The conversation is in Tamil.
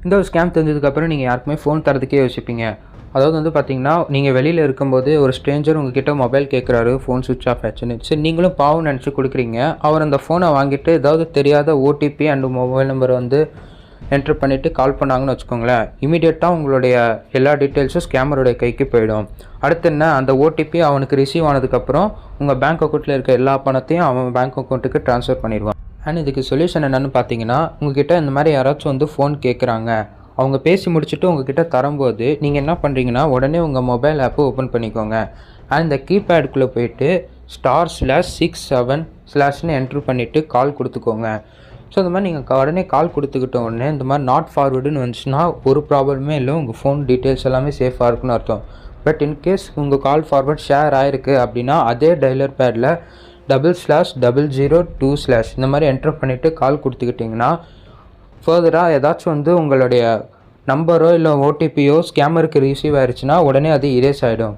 இந்த ஒரு ஸ்கேம் தெரிஞ்சதுக்கப்புறம் நீங்கள் யாருக்குமே ஃபோன் தரதுக்கே யோசிப்பீங்க. அதாவது வந்து பார்த்தீங்கன்னா, நீங்கள் வெளியில் இருக்கும்போது ஒரு ஸ்ட்ரேஞ்சர் உங்ககிட்ட மொபைல் கேட்குறாரு, ஃபோன் சுவிட்ச் ஆஃப் ஆச்சுன்னு. சரி நீங்களும் பாவம் நினச்சி கொடுக்குறீங்க. அவர் அந்த ஃபோனை வாங்கிட்டு ஏதாவது தெரியாத ஓடிபி அண்ட் மொபைல் நம்பரை வந்து என்ட்ரு பண்ணிவிட்டு கால் பண்ணாங்கன்னு வச்சுக்கோங்களேன். இமீடியட்டாக உங்களுடைய எல்லா டீட்டெயில்ஸும் ஸ்கேமருடைய கைக்கு போயிடும். அடுத்து என்ன, அந்த ஓடிபி அவனுக்கு ரிசீவ் ஆனதுக்கப்புறம் உங்கள் பேங்க் அக்கௌண்ட்டில் இருக்க எல்லா பணத்தையும் அவன் பேங்க் அக்கௌண்ட்டுக்கு ட்ரான்ஸ்ஃபர் பண்ணிடுவான். அண்ட் இதுக்கு சொல்யூஷன் என்னென்னு பார்த்தீங்கன்னா, உங்ககிட்ட இந்த மாதிரி யாராச்சும் வந்து ஃபோன் கேட்குறாங்க, அவங்க பேசி முடிச்சுட்டு உங்ககிட்ட தரும்போது நீங்கள் என்ன பண்ணுறீங்கன்னா, உடனே உங்கள் மொபைல் ஆப்பை ஓப்பன் பண்ணிக்கோங்க. அண்ட் இந்த கீபேடுக்குள்ளே போயிட்டு */67/ என்ட்ரு பண்ணிவிட்டு கால் கொடுத்துக்கோங்க. ஸோ இந்த மாதிரி நீங்கள் உடனே கால் கொடுத்துக்கிட்ட உடனே இந்த மாதிரி நாட் ஃபார்வர்டுன்னு வந்துச்சுன்னா ஒரு ப்ராப்ளமே இல்லை, உங்கள் ஃபோன் டீட்டெயில்ஸ் எல்லாமே சேஃபாக இருக்குன்னு அர்த்தம். பட் இன்கேஸ் உங்கள் கால் ஃபார்வர்ட் ஷேர் ஆகிருக்கு அப்படின்னா அதே டைலர் பேடில் /002/ இந்த மாதிரி என்ட்ரு பண்ணிவிட்டு கால் கொடுத்துக்கிட்டிங்கன்னா ஃபர்தராக ஏதாச்சும் வந்து உங்களுடைய நம்பரோ இல்லை ஓடிபியோ ஸ்கேமருக்கு ரிசீவ் ஆயிடுச்சுன்னா உடனே அது இரேஸ் ஆகிடும்.